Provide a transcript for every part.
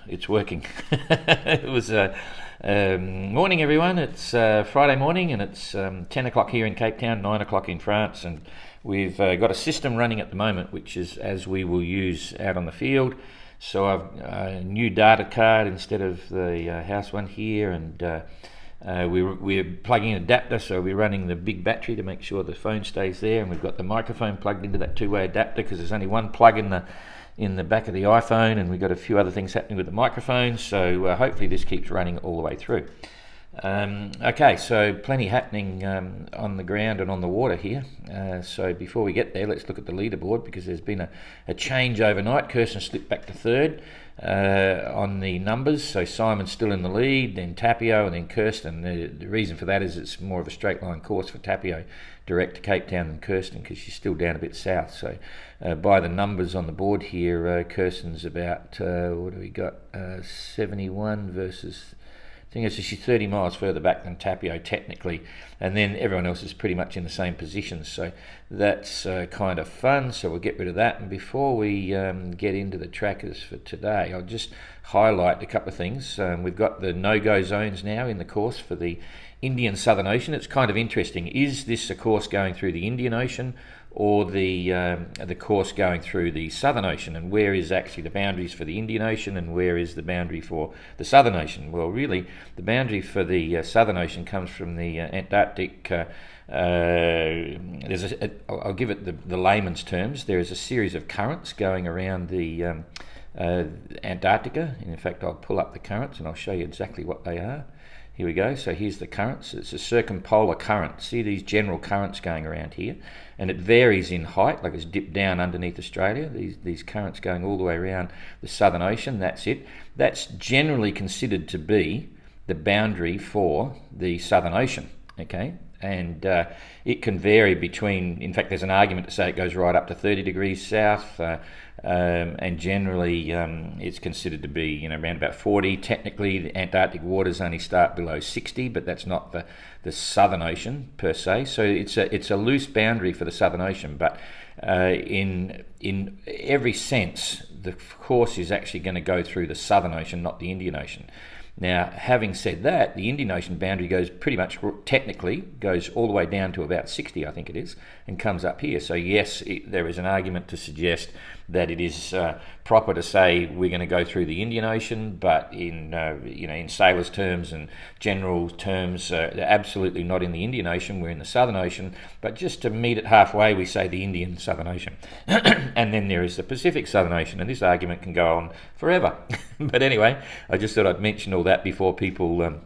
it's working. It was morning, everyone. It's Friday morning, and it's 10 o'clock here in Cape Town, 9 o'clock in France, and we've got a system running at the moment, which is as we will use out on the field. So I've a new data card instead of the house one here, and we're plugging an adapter, so we're running the big battery to make sure the phone stays there, and we've got the microphone plugged into that two-way adapter because there's only one plug in the back of the iPhone, and we've got a few other things happening with the microphone, so hopefully this keeps running all the way through. Okay, so plenty happening on the ground and on the water here. So before we get there, let's look at the leaderboard, because there's been a change overnight. Kirsten slipped back to third on the numbers, so Simon's still in the lead, then Tapio, and then Kirsten. The reason for that is it's more of a straight line course for Tapio direct to Cape Town than Kirsten, because she's still down a bit south. So by the numbers on the board here, Kirsten's about, what do we got, 71 versus... I think she's 30 miles further back than Tapio technically, and then everyone else is pretty much in the same position, so that's kind of fun. So we'll get rid of that, and before we get into the trackers for today, I'll just highlight a couple of things. We've got the no-go zones now in the course for the Indian Southern Ocean. It's kind of interesting. Is this a course going through the Indian Ocean or the course going through the Southern Ocean, and where is actually the boundaries for the Indian Ocean and where is the boundary for the Southern Ocean? Well, really, the boundary for the Southern Ocean comes from the Antarctic. I'll give it the layman's terms. There is a series of currents going around the Antarctica. In fact, I'll pull up the currents and I'll show you exactly what they are. Here we go. So here's the currents. It's a circumpolar current. See these general currents going around here, and it varies in height, like it's dipped down underneath Australia. These currents going all the way around the Southern Ocean. That's it. That's generally considered to be the boundary for the Southern Ocean. Okay, and it can vary between. In fact, there's an argument to say it goes right up to 30 degrees south. And generally it's considered to be around about 40. Technically the Antarctic waters only start below 60, but that's not the Southern Ocean per se, so it's a loose boundary for the Southern Ocean, but in every sense the course is actually going to go through the Southern Ocean, not the Indian Ocean. Now, having said that, the Indian Ocean boundary goes pretty much, technically, goes all the way down to about 60, I think it is, and comes up here. So yes, there is an argument to suggest that it is proper to say we're going to go through the Indian Ocean, but in sailors' terms and general terms, they're absolutely not in the Indian Ocean. We're in the Southern Ocean, but just to meet it halfway, we say the Indian Southern Ocean. And then there is the Pacific Southern Ocean, and this argument can go on forever. But anyway, I just thought I'd mention all that before people...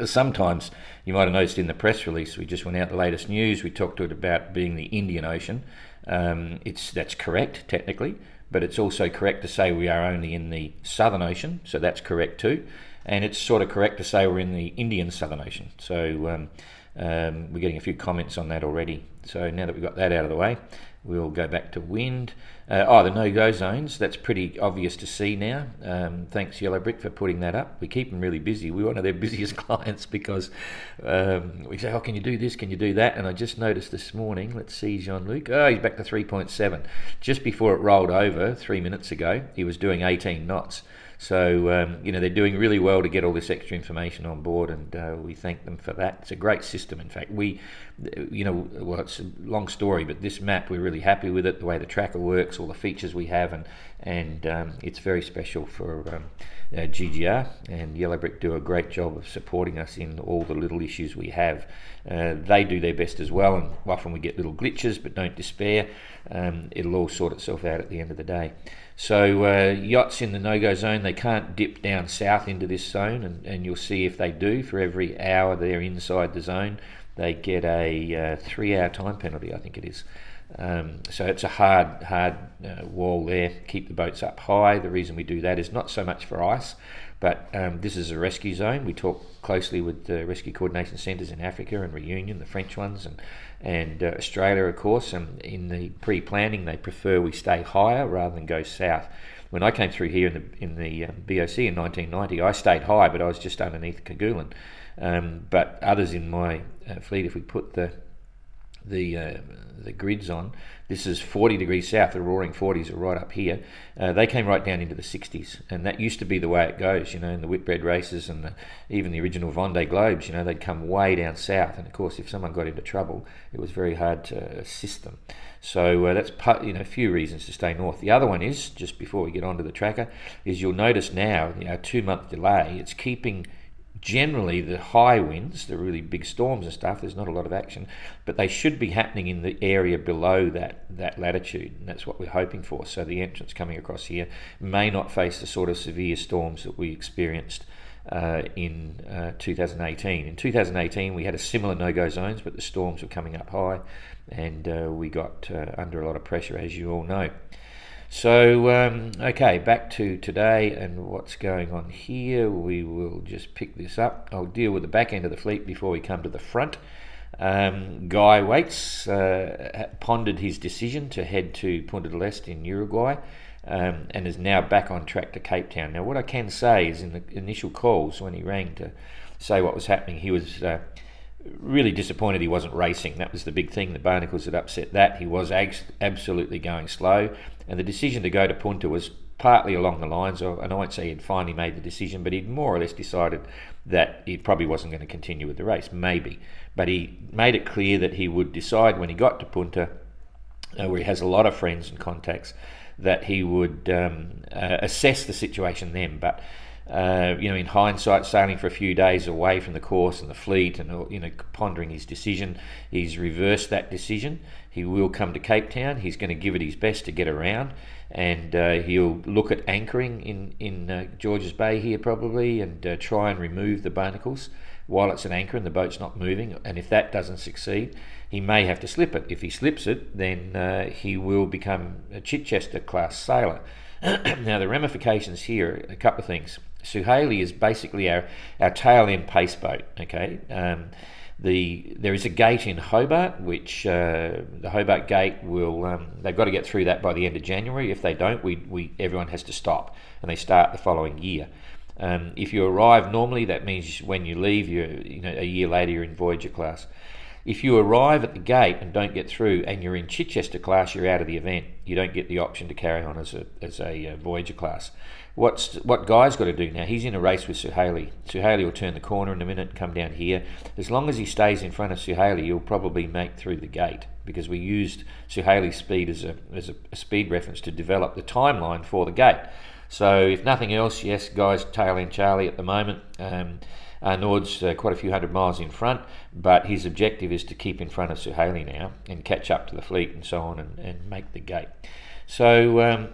sometimes you might have noticed in the press release we just went out the latest news, we talked to it about being the Indian Ocean. That's correct technically, but it's also correct to say we are only in the Southern Ocean, so that's correct too, and it's sort of correct to say we're in the Indian Southern Ocean. So we're getting a few comments on that already. So now that we've got that out of the way, we'll go back to wind. The no-go zones, that's pretty obvious to see now. Thanks Yellow Brick for putting that up. We keep them really busy. We're one of their busiest clients because we say, can you do this, can you do that? And I just noticed this morning, let's see Jean-Luc, he's back to 3.7. Just before it rolled over 3 minutes ago, he was doing 18 knots. So they're doing really well to get all this extra information on board, and we thank them for that. It's a great system. In fact, it's a long story, but this map, we're really happy with it, the way the tracker works, all the features we have, and it's very special for GGR, and Yellow Brick do a great job of supporting us in all the little issues we have. They do their best as well, and often we get little glitches, but don't despair. It'll all sort itself out at the end of the day. So yachts in the no-go zone, they can't dip down south into this zone, and you'll see if they do, for every hour they're inside the zone, they get a 3-hour time penalty, I think it is. So it's a hard wall there. Keep the boats up high. The reason we do that is not so much for ice, but this is a rescue zone. We talk closely with the rescue coordination centres in Africa and Reunion, the French ones, and Australia, of course. And in the pre-planning, they prefer we stay higher rather than go south. When I came through here in the BOC in 1990, I stayed high, but I was just underneath Kerguelen. But others in my fleet, if we put the the grids on. This is 40 degrees south. The roaring 40s are right up here. They came right down into the 60s, and that used to be the way it goes, in the Whitbread races and even the original Vendée Globes. They'd come way down south, and of course, if someone got into trouble, it was very hard to assist them. So that's a few reasons to stay north. The other one is, just before we get onto the tracker, is you'll notice now, 2-month delay. It's keeping generally the high winds, the really big storms and stuff. There's not a lot of action, but they should be happening in the area below that latitude, and that's what we're hoping for. So the entrance coming across here may not face the sort of severe storms that we experienced in 2018. In 2018 we had a similar no-go zones, but the storms were coming up high, and we got under a lot of pressure, as you all know. So, okay, back to today and what's going on here. We will just pick this up. I'll deal with the back end of the fleet before we come to the front. Guy Waits pondered his decision to head to Punta del Este in Uruguay, and is now back on track to Cape Town. Now, what I can say is in the initial calls when he rang to say what was happening, he was really disappointed he wasn't racing. That was the big thing. The barnacles had upset that. He was absolutely going slow, and the decision to go to Punta was partly along the lines of, and I won't say he'd finally made the decision, but he'd more or less decided that he probably wasn't going to continue with the race, maybe. But he made it clear that he would decide when he got to Punta, where he has a lot of friends and contacts, that he would assess the situation then. But in hindsight, sailing for a few days away from the course and the fleet, and pondering his decision, he's reversed that decision. He will come to Cape Town. He's going to give it his best to get around, and he'll look at anchoring in Georges Bay here probably, and try and remove the barnacles while it's at anchor and the boat's not moving. And if that doesn't succeed, he may have to slip it. If he slips it, then he will become a Chichester class sailor. Now, the ramifications here are a couple of things. Suhaili is basically our tail end pace boat. Okay, there is a gate in Hobart, which the Hobart gate will they've got to get through that by the end of January. If they don't, everyone has to stop, and they start the following year. If you arrive normally, that means when you leave, a year later you're in Voyager class. If you arrive at the gate and don't get through, and you're in Chichester class, you're out of the event. You don't get the option to carry on as a Voyager class. What Guy's got to do now, he's in a race with Suhaili. Suhaili will turn the corner in a minute and come down here. As long as he stays in front of Suhaili, he'll probably make through the gate, because we used Suhaili's speed as a speed reference to develop the timeline for the gate. So if nothing else, yes, Guy's tail end Charlie at the moment. Nord's quite a few hundred miles in front, but his objective is to keep in front of Suhaili now and catch up to the fleet and so on, and make the gate. So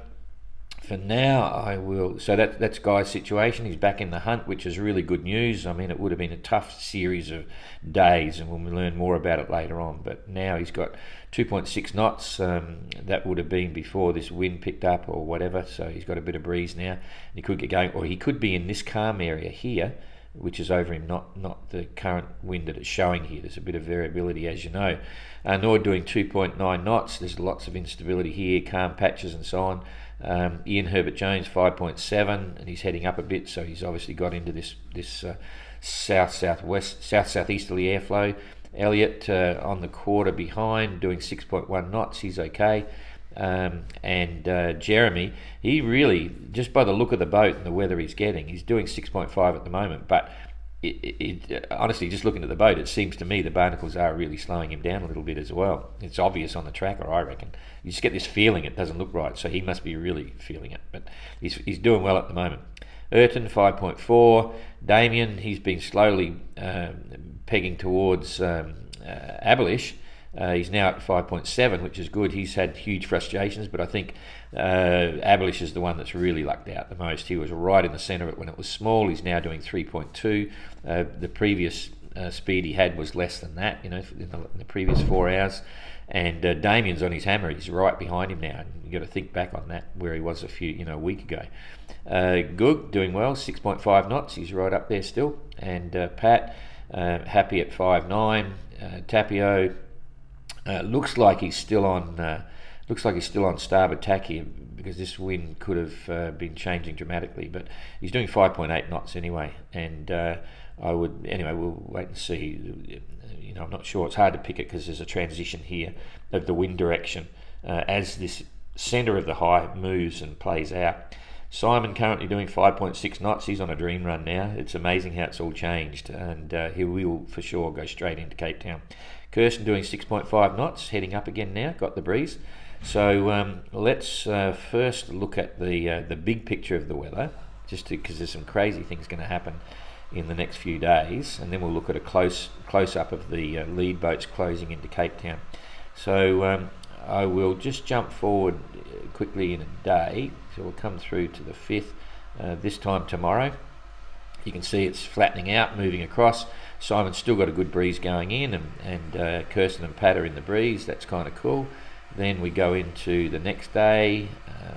for now, I will. So that's Guy's situation. He's back in the hunt, which is really good news. I mean, it would have been a tough series of days, and we'll learn more about it later on. But now he's got 2.6 knots. That would have been before this wind picked up or whatever. So he's got a bit of breeze now. He could get going, or he could be in this calm area here, which is over him, not the current wind that it's showing here. There's a bit of variability, as you know. Nord doing 2.9 knots. There's lots of instability here, calm patches and so on. Ian Herbert Jones 5.7, and he's heading up a bit, so he's obviously got into this southeasterly airflow. Elliot on the quarter behind, doing 6.1 knots. He's okay. And Jeremy, he really, just by the look of the boat and the weather he's getting, he's doing 6.5 at the moment, but honestly, just looking at the boat, it seems to me the barnacles are really slowing him down a little bit as well. It's obvious on the tracker, I reckon. You just get this feeling it doesn't look right, so he must be really feeling it, but he's doing well at the moment. Ayrton 5.4. Damien, he's been slowly pegging towards Abelish. He's now at 5.7, which is good. He's had huge frustrations, but I think Abelish is the one that's really lucked out the most. He was right in the centre of it when it was small. He's now doing 3.2. The previous speed he had was less than that, in the previous 4 hours. And Damien's on his hammer. He's right behind him now. You've got to think back on that, where he was a week ago. Goog doing well, 6.5 knots. He's right up there still. And Pat happy at 5.9. Tapio. Looks like he's still on starboard tack here, because this wind could have been changing dramatically. But he's doing 5.8 knots anyway, and we'll wait and see. I'm not sure. It's hard to pick it because there's a transition here of the wind direction as this centre of the high moves and plays out. Simon currently doing 5.6 knots. He's on a dream run now. It's amazing how it's all changed, and he will for sure go straight into Cape Town. Kirsten doing 6.5 knots, heading up again now, got the breeze. So let's first look at the big picture of the weather, just because there's some crazy things going to happen in the next few days, and then we'll look at a close up of the lead boats closing into Cape Town. So I will just jump forward quickly in a day, so we'll come through to the 5th this time tomorrow. You can see it's flattening out, moving across. Simon's still got a good breeze going in, and Kirsten and Pat are in the breeze. That's kind of cool. Then we go into the next day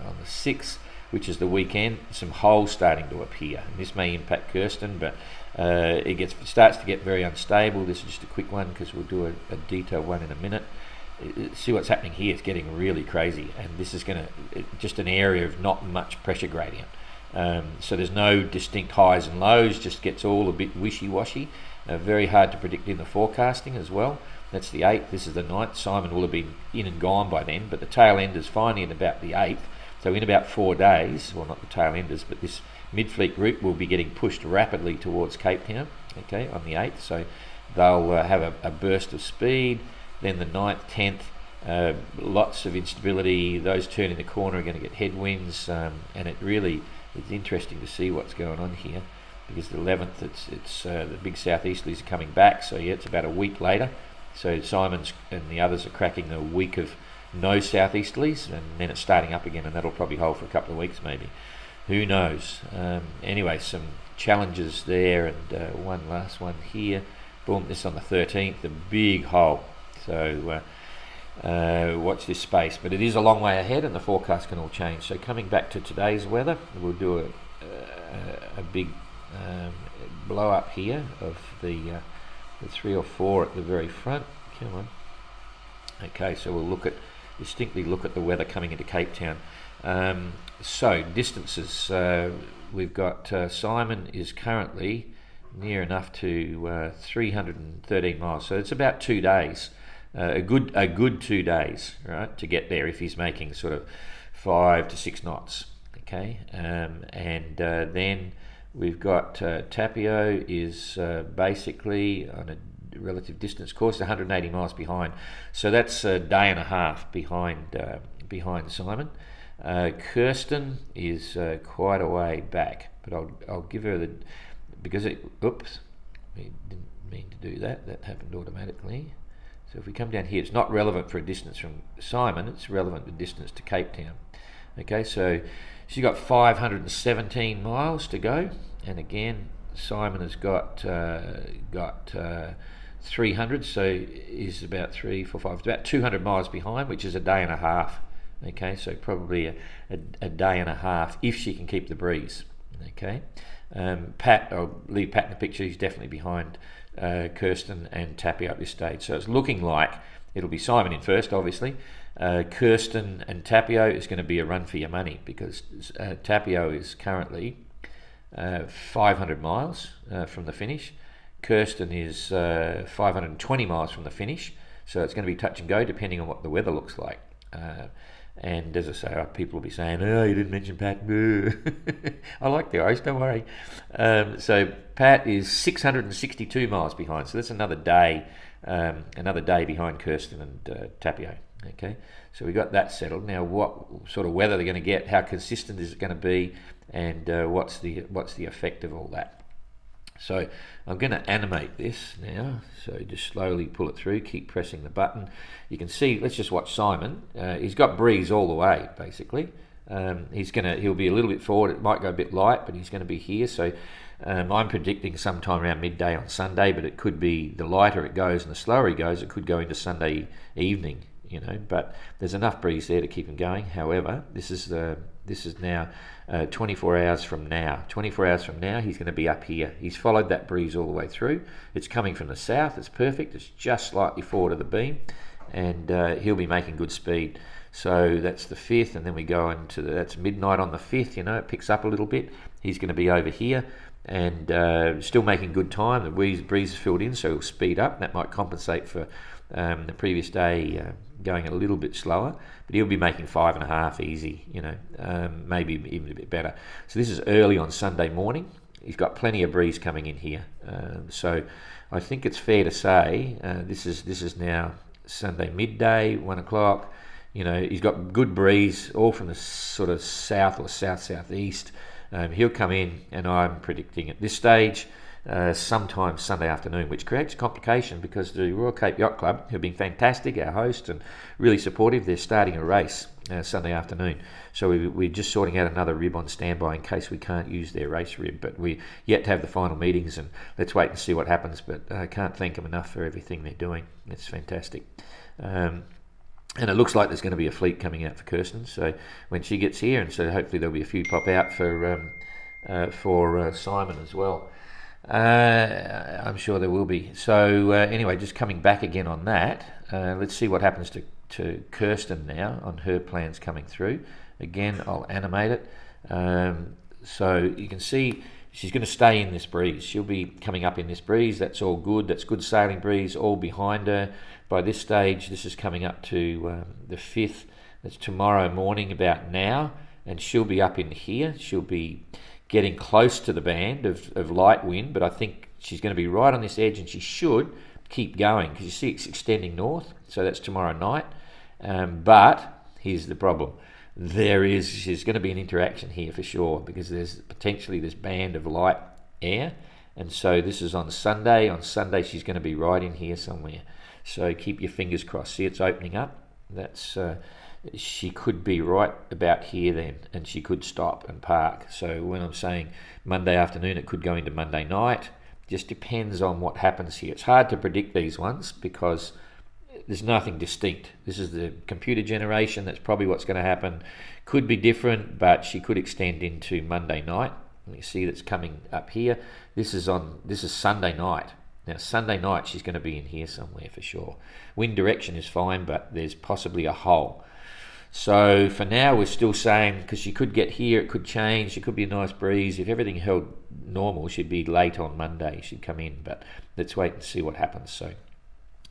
on the 6th, which is the weekend. Some holes starting to appear, and this may impact Kirsten, but it starts to get very unstable. This is just a quick one because we'll do a detailed one in a minute. See what's happening here. It's getting really crazy, and this is going to just an area of not much pressure gradient. So there's no distinct highs and lows, just gets all a bit wishy-washy. Very hard to predict in the forecasting as well. That's the 8th. This is the 9th. Simon will have been in and gone by then, but the tail end is finally in about the 8th. So in about 4 days, well, not the tail enders, but this mid-fleet group will be getting pushed rapidly towards Cape Town, okay, on the 8th. So they'll have a burst of speed. Then the 9th, 10th, lots of instability. Those turning the corner are going to get headwinds, and it's interesting to see what's going on here, because the 11th, it's the big southeasterlies are coming back. So yeah, it's about a week later. So Simon's and the others are cracking a week of no southeasterlies, and then it's starting up again, and that'll probably hold for a couple of weeks maybe. Who knows? Anyway, some challenges there, and one last one here. Boom, this on the 13th, the big hole. So watch this space, but it is a long way ahead, and the forecast can all change. So coming back to today's weather, we'll do a big blow up here of the 3 or 4 at the very front. Come on. Okay, so we'll distinctly look at the weather coming into Cape Town. So distances, we've got Simon is currently near enough to 313 miles. So it's about 2 days, a good 2 days, right, to get there if he's making sort of 5 to 6 knots. Okay, and then we've got Tapio is basically on a relative distance course, 180 miles behind. So that's a day and a half behind Simon. Kirsten is quite a way back, but I'll give her because oops, we didn't mean to do that. That happened automatically. So if we come down here, it's not relevant for a distance from Simon. It's relevant to distance to Cape Town. Okay, so she's got 517 miles to go, and again, Simon has got 300, so is about 3, 4, 5, about 200 miles behind, which is a day and a half. Okay, so probably a day and a half if she can keep the breeze. Okay, Pat, I'll leave Pat in the picture. He's definitely behind Kirsten and Tapio at this stage. So it's looking like it'll be Simon in first, obviously. Kirsten and Tapio is going to be a run for your money, because Tapio is currently 500 miles from the finish. Kirsten is 520 miles from the finish, so it's going to be touch and go depending on what the weather looks like. And as I say, people will be saying, "Oh, you didn't mention Pat." I like the ice, don't worry. So Pat is 662 miles behind, so that's another day behind Kirsten and Tapio. Okay, so we got that settled. Now, what sort of weather they're going to get? How consistent is it going to be? And what's the effect of all that? So I'm going to animate this now. So just slowly pull it through. Keep pressing the button. You can see. Let's just watch Simon. He's got breeze all the way, basically. He'll be a little bit forward. It might go a bit light, but he's going to be here. So I'm predicting sometime around midday on Sunday, but it could be the lighter it goes and the slower he goes, it could go into Sunday evening. But there's enough breeze there to keep him going. However, this is now 24 hours from now. 24 hours from now, he's going to be up here. He's followed that breeze all the way through. It's coming from the south. It's perfect. It's just slightly forward of the beam, and he'll be making good speed. So that's the 5th, and then we go into that's midnight on the 5th. It picks up a little bit. He's going to be over here, and still making good time. The breeze is filled in, so he'll speed up. That might compensate for the previous day going a little bit slower, but he'll be making 5.5 easy, maybe even a bit better. So this is early on Sunday morning. He's got plenty of breeze coming in here, so I think it's fair to say this is now Sunday midday, 1 o'clock. He's got good breeze, all from the sort of south or southeast. He'll come in, and I'm predicting at this stage sometime Sunday afternoon, which creates complication because the Royal Cape Yacht Club have been fantastic, our host, and really supportive. They're starting a race Sunday afternoon, so we're just sorting out another rib on standby in case we can't use their race rib, but we yet to have the final meetings, and let's wait and see what happens. But I can't thank them enough for everything they're doing. It's fantastic. And it looks like there's going to be a fleet coming out for Kirsten, so when she gets here, and so hopefully there'll be a few pop out for Simon as well. I'm sure there will be. So anyway, just coming back again on that, let's see what happens to Kirsten now on her plans coming through. Again, I'll animate it. So you can see she's going to stay in this breeze. She'll be coming up in this breeze. That's all good. That's good sailing breeze all behind her. By this stage, this is coming up to the 5th. That's tomorrow morning about now, and she'll be up in here. She'll be getting close to the band of light wind, but I think she's going to be right on this edge, and she should keep going because you see it's extending north, so that's tomorrow night. But here's the problem. There's going to be an interaction here for sure, because there's potentially this band of light air, and so this is on Sunday. On Sunday she's going to be right in here somewhere, so keep your fingers crossed. See, it's opening up. That's she could be right about here then, and she could stop and park. So when I'm saying Monday afternoon, it could go into Monday night. Just depends on what happens here. It's hard to predict these ones because there's nothing distinct. This is the computer generation. That's probably what's going to happen. Could be different, but she could extend into Monday night. You see that's coming up here. This is Sunday night. Now Sunday night she's going to be in here somewhere for sure. Wind direction is fine, but there's possibly a hole. So for now we're still saying, because she could get here, it could change, it could be a nice breeze. If everything held normal, she'd be late on Monday, she'd come in, but let's wait and see what happens. So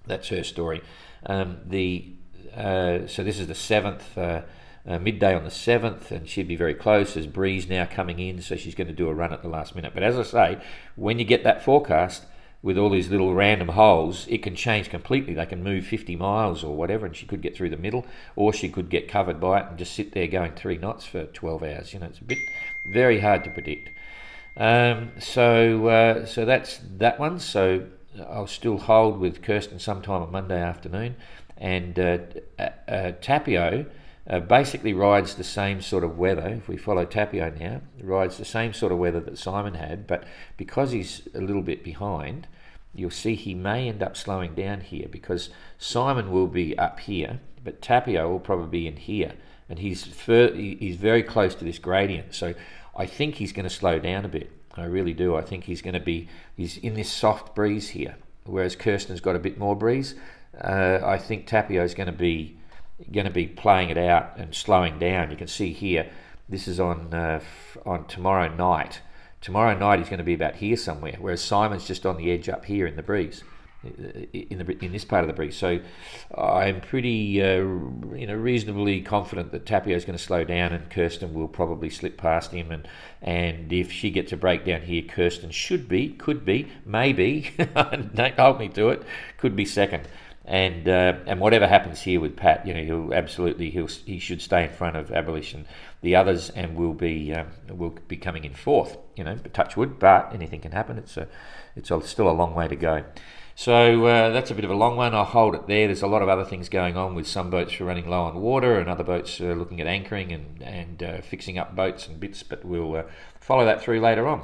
that's her story. So this is the 7th, midday on the 7th, and she'd be very close. There's breeze now coming in, so she's going to do a run at the last minute. But as I say, when you get that forecast with all these little random holes, it can change completely. They can move 50 miles or whatever, and she could get through the middle, or she could get covered by it and just sit there going 3 knots for 12 hours. It's a bit very hard to predict. So that's that one. So I'll still hold with Kirsten sometime on Monday afternoon, and Tapio basically rides the same sort of weather. If we follow Tapio now, rides the same sort of weather that Simon had, but because he's a little bit behind, you'll see he may end up slowing down here, because Simon will be up here, but Tapio will probably be in here, and he's very close to this gradient. So I think he's going to slow down a bit. I really do. I think he's in this soft breeze here, whereas Kirsten's got a bit more breeze. I think Tapio's going to be playing it out and slowing down. You can see here, this is on tomorrow night. Tomorrow night he's going to be about here somewhere, whereas Simon's just on the edge up here in the breeze, in this part of the breeze. So I'm pretty reasonably confident that Tapio's going to slow down, and Kirsten will probably slip past him, and if she gets a breakdown here, Kirsten could be, maybe, don't hold me to it, could be second. And whatever happens here with Pat, he should stay in front of Abolition, the others, and will be coming in fourth. Touch wood, but anything can happen. It's still a long way to go. So that's a bit of a long one. I'll hold it there. There's a lot of other things going on, with some boats running low on water, and other boats looking at anchoring and fixing up boats and bits. But we'll follow that through later on.